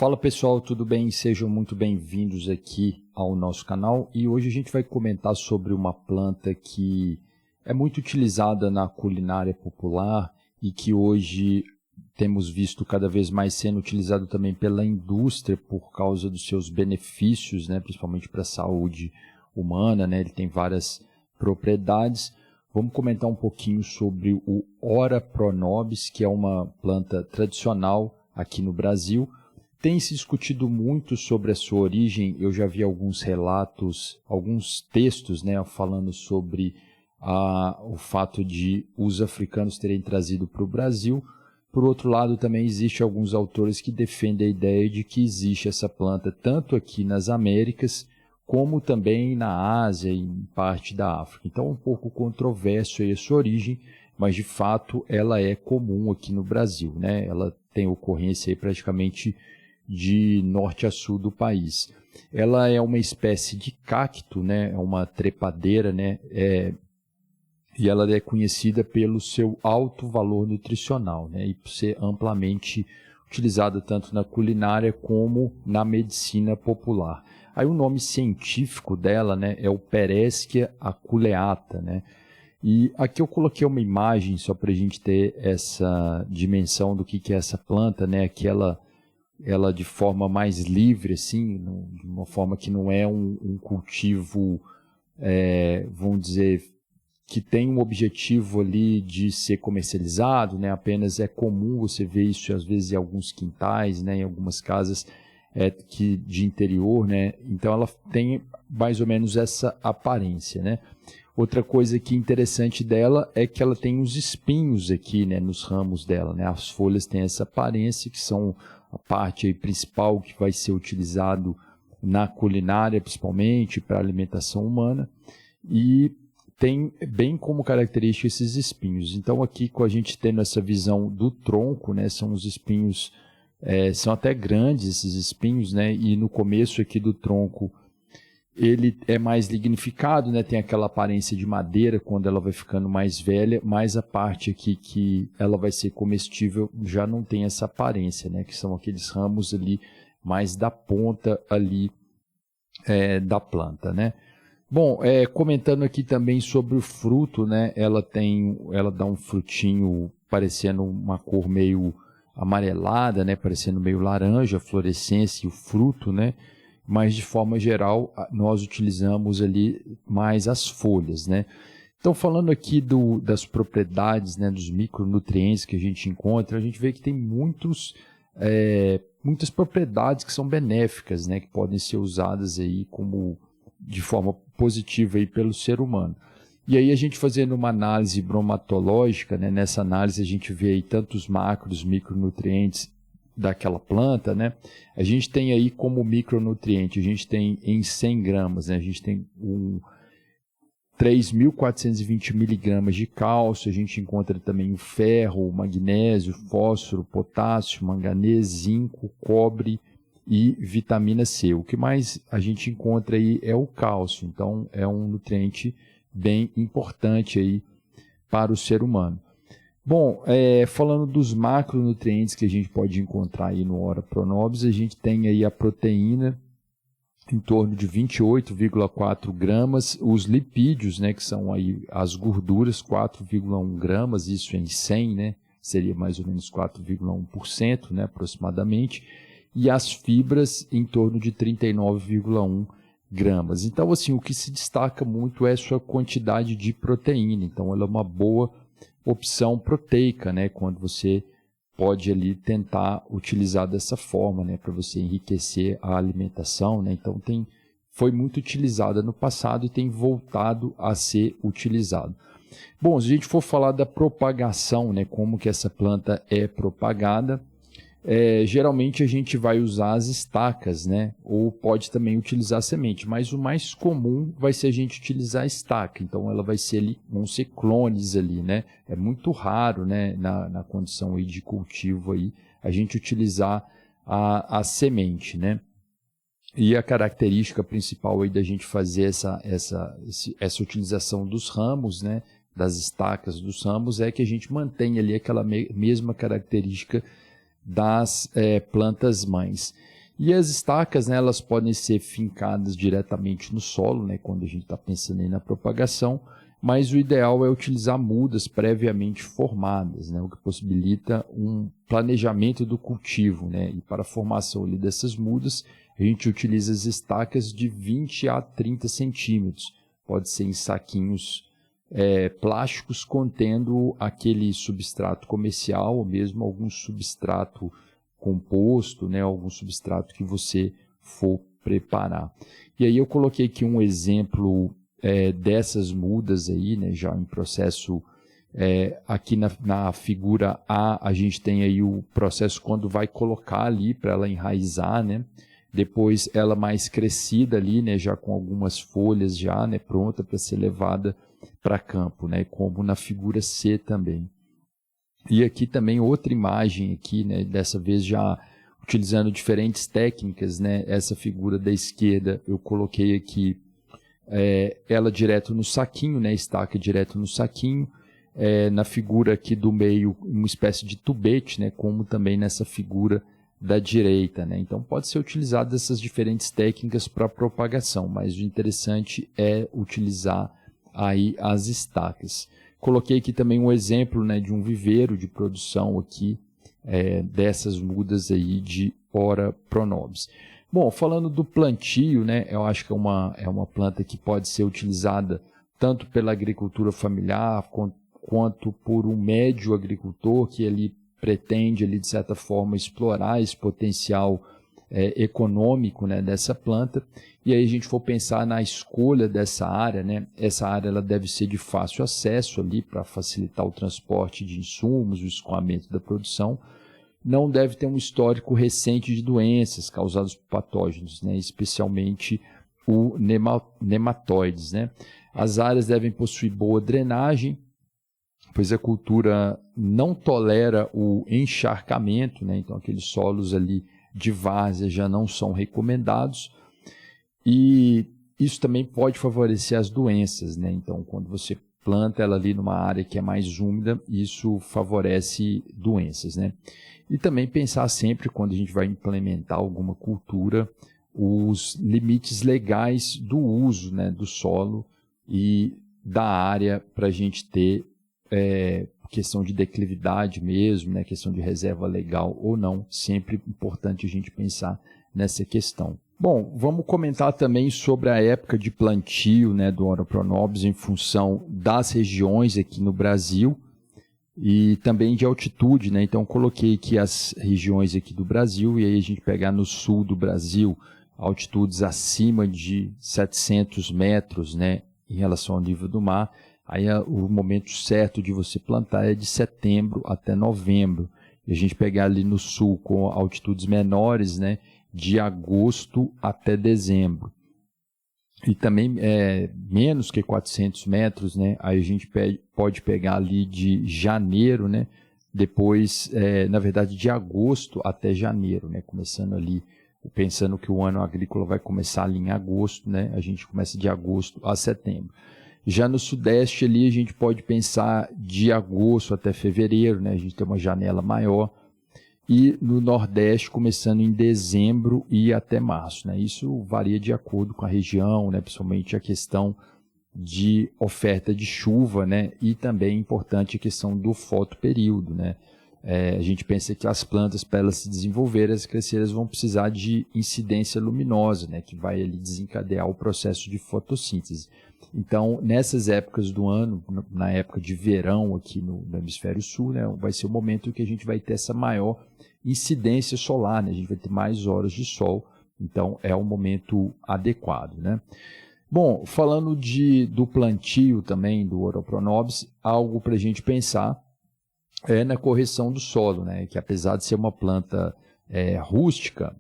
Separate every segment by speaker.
Speaker 1: Fala pessoal, tudo bem? Sejam muito bem-vindos aqui ao nosso canal e hoje a gente vai comentar sobre uma planta que é muito utilizada na culinária popular e que hoje temos visto cada vez mais sendo utilizado também pela indústria por causa dos seus benefícios, né? Principalmente para a saúde humana, né? Ele tem várias propriedades. Vamos comentar um pouquinho sobre o Ora pronobis, que é uma planta tradicional aqui no Brasil. Tem se discutido muito sobre a sua origem. Eu já vi alguns relatos, alguns textos, né, falando sobre o fato de os africanos terem trazido para o Brasil. Por outro lado, também existem alguns autores que defendem a ideia de que existe essa planta tanto aqui nas Américas, como também na Ásia e em parte da África. Então é um pouco controverso aí a sua origem, mas de fato ela é comum aqui no Brasil, né? Ela tem ocorrência aí praticamente de norte a sul do país. Ela é uma espécie de cacto, né? É uma trepadeira, né? E ela é conhecida pelo seu alto valor nutricional, né? E por ser amplamente utilizada tanto na culinária como na medicina popular. Aí o nome científico dela, né, é o Pereschia aculeata, né? E aqui eu coloquei uma imagem só para a gente ter essa dimensão do que é essa planta, né? Aqui ela de forma mais livre, assim, de uma forma que não é um cultivo, vamos dizer, que tem um objetivo ali de ser comercializado, né? Apenas é comum você ver isso às vezes em alguns quintais, né? Em algumas casas de interior, né? Então ela tem mais ou menos essa aparência, né? Outra coisa que interessante dela é que ela tem uns espinhos aqui, né? Nos ramos dela, né? As folhas têm essa aparência, que são a parte aí principal que vai ser utilizado na culinária, principalmente para a alimentação humana, e tem bem como característica esses espinhos. Então aqui com a gente tendo essa visão do tronco, né? São os espinhos, são até grandes esses espinhos, né? E no começo aqui do tronco ele é mais lignificado, né? Tem aquela aparência de madeira quando ela vai ficando mais velha, mas a parte aqui que ela vai ser comestível já não tem essa aparência, né? Que são aqueles ramos ali mais da ponta ali da planta, né? Bom, comentando aqui também sobre o fruto, né? Ela dá um frutinho parecendo uma cor meio amarelada, né? Parecendo meio laranja, a fluorescência e o fruto, né? Mas de forma geral nós utilizamos ali mais as folhas, né? Então falando aqui das propriedades, né? Dos micronutrientes que a gente encontra, a gente vê que tem muitas propriedades que são benéficas, né? Que podem ser usadas aí de forma positiva aí pelo ser humano. E aí a gente fazendo uma análise bromatológica, né? Nessa análise a gente vê aí tantos macros, micronutrientes daquela planta, né? A gente tem aí como micronutriente, a gente tem em 100 gramas, né? A gente tem 3.420 miligramas de cálcio, a gente encontra também o ferro, o magnésio, fósforo, potássio, manganês, zinco, cobre e vitamina C. O que mais a gente encontra aí é o cálcio, então é um nutriente bem importante aí para o ser humano. Bom, falando dos macronutrientes que a gente pode encontrar aí no Ora pronobis, a gente tem aí a proteína em torno de 28,4 gramas, os lipídios, né, que são aí as gorduras, 4,1 gramas, isso em 100, né, seria mais ou menos 4,1%, né, aproximadamente, e as fibras em torno de 39,1 gramas. Então, assim, o que se destaca muito é a sua quantidade de proteína, então ela é uma boa opção proteica, né, quando você pode ali tentar utilizar dessa forma, né, para você enriquecer a alimentação, né, então foi muito utilizada no passado e tem voltado a ser utilizado. Bom, se a gente for falar da propagação, né, como que essa planta é propagada, geralmente a gente vai usar as estacas, né? Ou pode também utilizar a semente, mas o mais comum vai ser a gente utilizar a estaca. Então ela vão ser clones ali, né? É muito raro, né? Na condição aí de cultivo aí, a gente utilizar a semente, né? E a característica principal aí da gente fazer essa utilização dos ramos, né? Das estacas dos ramos, é que a gente mantém ali aquela mesma característica das plantas mães. E as estacas, né, elas podem ser fincadas diretamente no solo, né, quando a gente está pensando aí na propagação, mas o ideal é utilizar mudas previamente formadas, né, o que possibilita um planejamento do cultivo, né, e para a formação ali dessas mudas, a gente utiliza as estacas de 20 a 30 centímetros, pode ser em saquinhos plásticos contendo aquele substrato comercial ou mesmo algum substrato composto, né, algum substrato que você for preparar. E aí eu coloquei aqui um exemplo dessas mudas aí, né, já em processo, aqui na figura A, a gente tem aí o processo quando vai colocar ali para ela enraizar, né, depois ela mais crescida ali, né, já com algumas folhas já, né, pronta para ser levada para campo, né, como na figura C também. E aqui também outra imagem aqui, né, dessa vez já utilizando diferentes técnicas, né, essa figura da esquerda eu coloquei aqui ela direto no saquinho, né, estaca direto no saquinho, na figura aqui do meio uma espécie de tubete, né, como também nessa figura da direita, né? Então pode ser utilizado essas diferentes técnicas para propagação, mas o interessante é utilizar aí as estacas. Coloquei aqui também um exemplo, né, de um viveiro de produção aqui dessas mudas aí de Ora pronobis. Bom, falando do plantio, né, eu acho que é uma planta que pode ser utilizada tanto pela agricultura familiar quanto por um médio agricultor que ele pretende, ali, de certa forma, explorar esse potencial econômico, né, dessa planta. E aí a gente for pensar na escolha dessa área, né, essa área ela deve ser de fácil acesso ali para facilitar o transporte de insumos, o escoamento da produção. Não deve ter um histórico recente de doenças causadas por patógenos, né, especialmente o nematóides, né. As áreas devem possuir boa drenagem, pois a cultura não tolera o encharcamento, né, então aqueles solos ali de várzea já não são recomendados, e isso também pode favorecer as doenças, né, então quando você planta ela ali numa área que é mais úmida, isso favorece doenças, né. E também pensar sempre, quando a gente vai implementar alguma cultura, os limites legais do uso, né, do solo e da área para a gente ter questão de declividade mesmo, né, questão de reserva legal ou não, sempre importante a gente pensar nessa questão. Bom, vamos comentar também sobre a época de plantio, né, do Ora pronobis em função das regiões aqui no Brasil e também de altitude, né? Então coloquei aqui as regiões aqui do Brasil e aí a gente pegar no sul do Brasil, altitudes acima de 700 metros, né, em relação ao nível do mar. Aí o momento certo de você plantar é de setembro até novembro. E a gente pegar ali no sul com altitudes menores, né, de agosto até dezembro. E também menos que 400 metros, né, aí a gente pode pegar ali de janeiro, né, depois, na verdade, de agosto até janeiro, né, começando ali, pensando que o ano agrícola vai começar ali em agosto, né, a gente começa de agosto a setembro. Já no sudeste ali a gente pode pensar de agosto até fevereiro, né? A gente tem uma janela maior. E no nordeste começando em dezembro e até março, né? Isso varia de acordo com a região, né? Principalmente a questão de oferta de chuva, né? E também importante a questão do fotoperíodo, né? A gente pensa que as plantas, para elas se desenvolverem, as cresceres vão precisar de incidência luminosa, né? Que vai ali desencadear o processo de fotossíntese. Então, nessas épocas do ano, na época de verão aqui no hemisfério sul, né, vai ser o momento em que a gente vai ter essa maior incidência solar, né, a gente vai ter mais horas de sol, então é o momento adequado, né. Bom, falando do plantio também do Ora pronobis, algo para a gente pensar é na correção do solo, né, que apesar de ser uma planta rústica,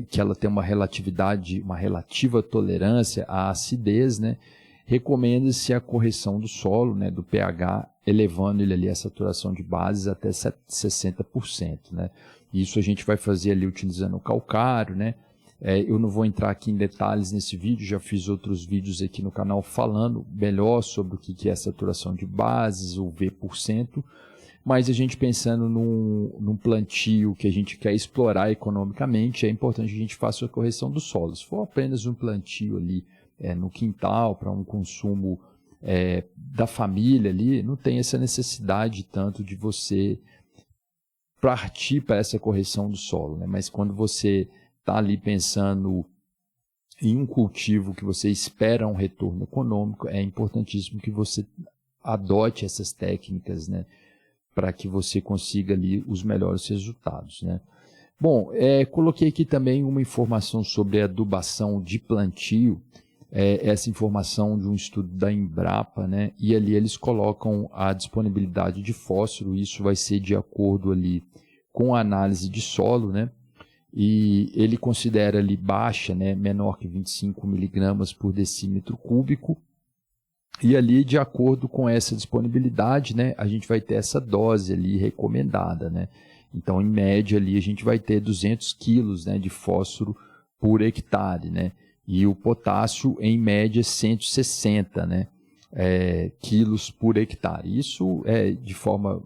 Speaker 1: que ela tem uma relativa tolerância à acidez, né, recomenda-se a correção do solo, né, do pH, elevando ele ali a saturação de bases até 60%. Né? Isso a gente vai fazer ali utilizando o calcário. Né? Eu não vou entrar aqui em detalhes nesse vídeo, já fiz outros vídeos aqui no canal falando melhor sobre o que é saturação de bases, o V%, mas a gente pensando num plantio que a gente quer explorar economicamente, é importante que a gente faça a correção do solo. Se for apenas um plantio ali no quintal, para um consumo da família ali, não tem essa necessidade tanto de você partir para essa correção do solo, né? Mas quando você está ali pensando em um cultivo que você espera um retorno econômico, é importantíssimo que você adote essas técnicas, né, para que você consiga ali os melhores resultados, né? Bom, coloquei aqui também uma informação sobre a adubação de plantio, essa informação de um estudo da Embrapa, né, e ali eles colocam a disponibilidade de fósforo, isso vai ser de acordo ali com a análise de solo, né, e ele considera ali baixa, né, menor que 25 miligramas por decímetro cúbico, e ali de acordo com essa disponibilidade, né, a gente vai ter essa dose ali recomendada, né. Então, em média ali a gente vai ter 200 quilos, né, de fósforo por hectare, né, e o potássio em média 160, né, quilos por hectare. Isso é de forma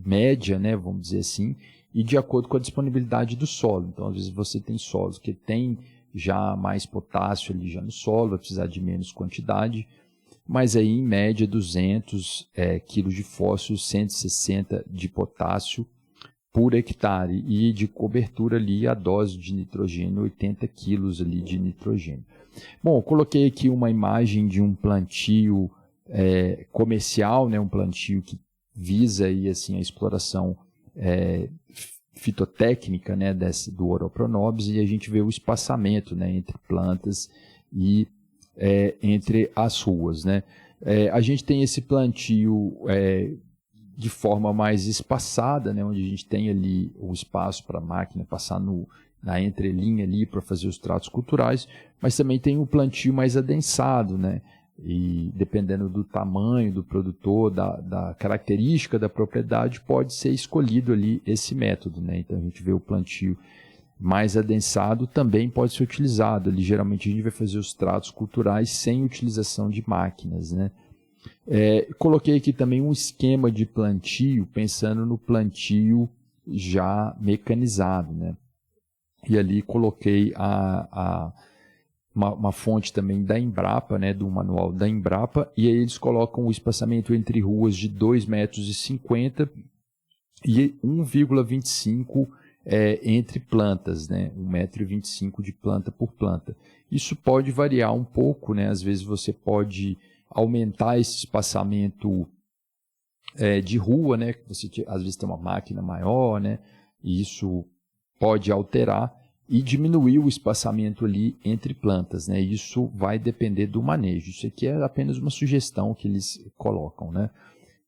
Speaker 1: média, né, vamos dizer assim, e de acordo com a disponibilidade do solo. Então, às vezes você tem solos que tem já mais potássio ali já no solo, vai precisar de menos quantidade, mas aí em média 200 quilos de fósforo, 160 de potássio por hectare, e de cobertura ali a dose de nitrogênio, 80 quilos ali de nitrogênio. Bom, eu coloquei aqui uma imagem de um plantio comercial, né, um plantio que visa aí, assim, a exploração fitotécnica, né, do Oropronobis, e a gente vê o espaçamento, né, entre plantas e entre as ruas, né. A gente tem esse plantio de forma mais espaçada, né, onde a gente tem ali o espaço para a máquina passar na entrelinha ali para fazer os tratos culturais, mas também tem o plantio mais adensado, né, e dependendo do tamanho do produtor, da característica da propriedade, pode ser escolhido ali esse método, né. Então a gente vê o plantio mais adensado também pode ser utilizado. Ali geralmente a gente vai fazer os tratos culturais sem utilização de máquinas, né. Coloquei aqui também um esquema de plantio, pensando no plantio já mecanizado, né? E ali coloquei uma fonte também da Embrapa, né, do manual da Embrapa, e aí eles colocam o espaçamento entre ruas de 2,50 metros e 1,25 entre plantas, né, 1,25 metros de planta por planta. Isso pode variar um pouco, né? Às vezes você pode aumentar esse espaçamento de rua, né? Você às vezes tem uma máquina maior, né? E isso pode alterar e diminuir o espaçamento ali entre plantas, né? Isso vai depender do manejo. Isso aqui é apenas uma sugestão que eles colocam, né?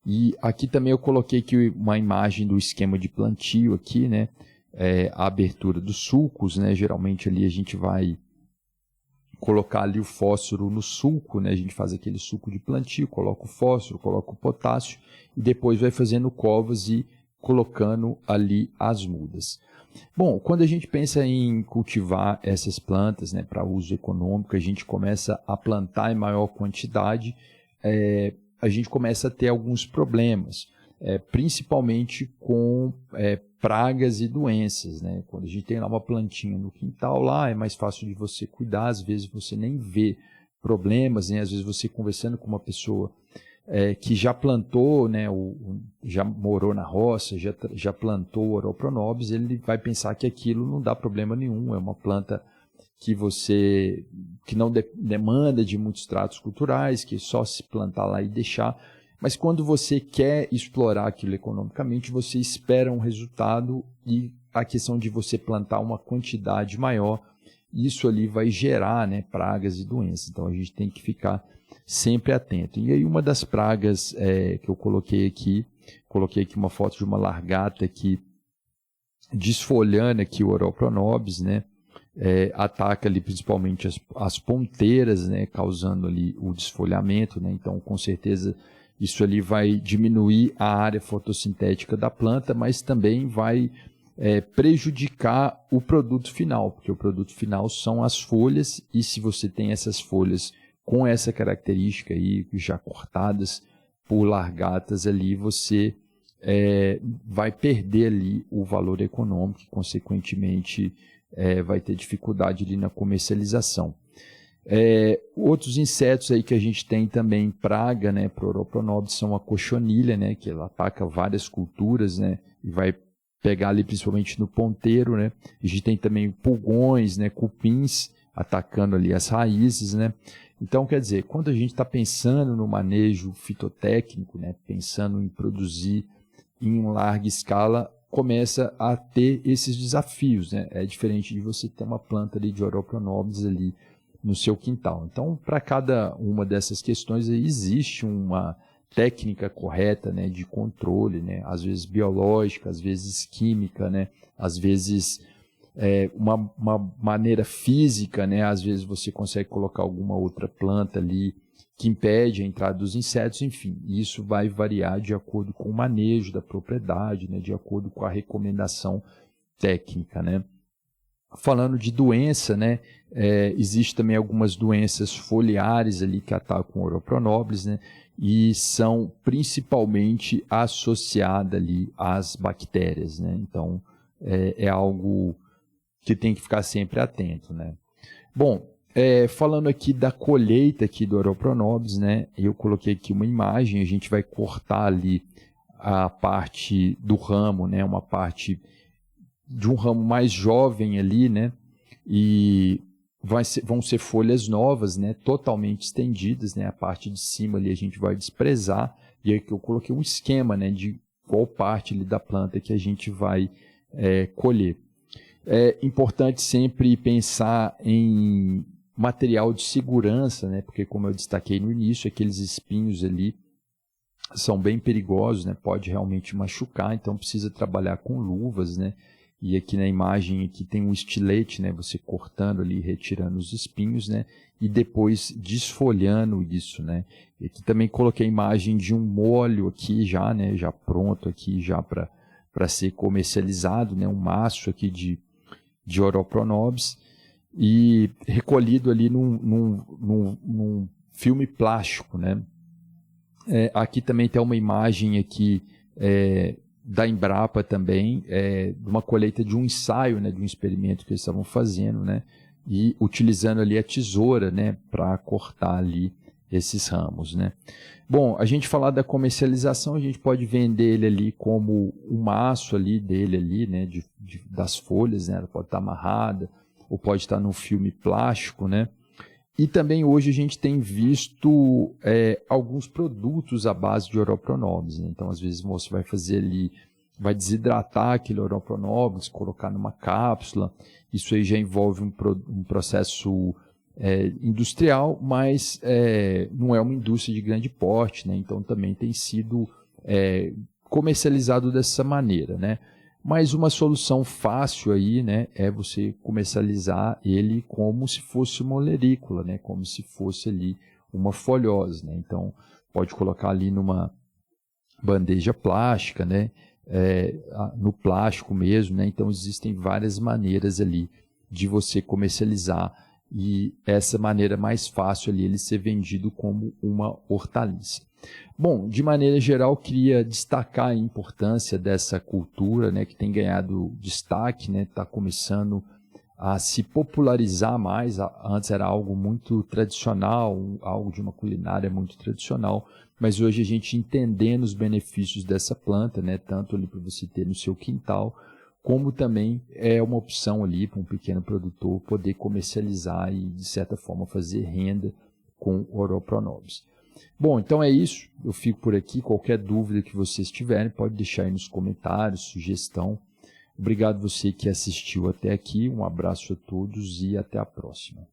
Speaker 1: E aqui também eu coloquei aqui uma imagem do esquema de plantio aqui, né? A abertura dos sulcos, né? Geralmente ali a gente vai colocar ali o fósforo no sulco, né? A gente faz aquele suco de plantio, coloca o fósforo, coloca o potássio e depois vai fazendo covas e colocando ali as mudas. Bom, quando a gente pensa em cultivar essas plantas, né, para uso econômico, a gente começa a plantar em maior quantidade, a gente começa a ter alguns problemas, principalmente com pragas e doenças, né? Quando a gente tem lá uma plantinha no quintal, lá é mais fácil de você cuidar, às vezes você nem vê problemas, né? Às vezes você conversando com uma pessoa que já plantou, né, já morou na roça, já plantou o Oropronobis, ele vai pensar que aquilo não dá problema nenhum, é uma planta que não demanda de muitos tratos culturais, que é só se plantar lá e deixar. Mas quando você quer explorar aquilo economicamente, você espera um resultado, e a questão de você plantar uma quantidade maior, isso ali vai gerar, né, pragas e doenças. Então a gente tem que ficar sempre atento. E aí uma das pragas que eu coloquei aqui uma foto de uma largata aqui desfolhando aqui o Oropronobis, né? Ataca ali principalmente as ponteiras, né, causando ali o desfolhamento, né? Então com certeza isso ali vai diminuir a área fotossintética da planta, mas também vai prejudicar o produto final, porque o produto final são as folhas, e se você tem essas folhas com essa característica aí, já cortadas por largatas ali, você vai perder ali o valor econômico e, consequentemente, vai ter dificuldade ali na comercialização. Outros insetos aí que a gente tem também praga, né, para o Oropronobis são a cochonilha, né, que ela ataca várias culturas, né, e vai pegar ali principalmente no ponteiro, né. A gente tem também pulgões, né, cupins atacando ali as raízes, né. Então, quer dizer, quando a gente está pensando no manejo fitotécnico, né, pensando em produzir em larga escala, começa a ter esses desafios, né. É diferente de você ter uma planta ali de Oropronobis ali no seu quintal. Então, para cada uma dessas questões aí, existe uma técnica correta, né, de controle, né, às vezes biológica, às vezes química, né, às vezes uma maneira física, né, às vezes você consegue colocar alguma outra planta ali que impede a entrada dos insetos, enfim, isso vai variar de acordo com o manejo da propriedade, né, de acordo com a recomendação técnica, né. Falando de doença, né, existe também algumas doenças foliares ali que atacam o Oropronobis, né, e são principalmente associadas ali às bactérias, né, então é algo que tem que ficar sempre atento, né. Bom, falando aqui da colheita aqui do Oropronobis, né, eu coloquei aqui uma imagem, a gente vai cortar ali a parte do ramo, né, uma parte de um ramo mais jovem ali, né, e vão ser folhas novas, né, totalmente estendidas, né, a parte de cima ali a gente vai desprezar, e aqui eu coloquei um esquema, né, de qual parte ali da planta que a gente vai colher. É importante sempre pensar em material de segurança, né, porque como eu destaquei no início, aqueles espinhos ali são bem perigosos, né, pode realmente machucar, então precisa trabalhar com luvas, né. E aqui na imagem aqui tem um estilete, né, você cortando ali, retirando os espinhos, né, e depois desfolhando isso, né. E aqui também coloquei a imagem de um molho aqui já, né, já pronto aqui já para ser comercializado, né, um maço aqui de Oropronobis e recolhido ali num filme plástico, né. Aqui também tem uma imagem aqui da Embrapa também, de uma colheita de um ensaio, né, de um experimento que eles estavam fazendo, né, e utilizando ali a tesoura, né, para cortar ali esses ramos, né. Bom, a gente falar da comercialização, a gente pode vender ele ali como um maço ali dele ali, né, das folhas, né, ela pode estar amarrada ou pode estar num filme plástico, né. E também hoje a gente tem visto alguns produtos à base de Oropronobis, né? Então, às vezes você vai fazer ali, vai desidratar aquele Oropronobis, colocar numa cápsula. Isso aí já envolve um processo industrial, mas não é uma indústria de grande porte, né? Então também tem sido comercializado dessa maneira, né? Mas uma solução fácil aí, né, é você comercializar ele como se fosse uma olerícola, né, como se fosse ali uma folhose, né. Então pode colocar ali numa bandeja plástica, né, no plástico mesmo, né. Então existem várias maneiras ali de você comercializar e essa maneira mais fácil ali ele ser vendido como uma hortaliça. Bom, de maneira geral, queria destacar a importância dessa cultura, né, que tem ganhado destaque, né, está começando a se popularizar mais. Antes era algo muito tradicional, algo de uma culinária muito tradicional, mas hoje a gente entendendo os benefícios dessa planta, né, tanto ali para você ter no seu quintal, como também é uma opção ali para um pequeno produtor poder comercializar e, de certa forma, fazer renda com Oropronobis. Bom, então é isso, eu fico por aqui, qualquer dúvida que vocês tiverem pode deixar aí nos comentários, sugestão. Obrigado você que assistiu até aqui, um abraço a todos e até a próxima.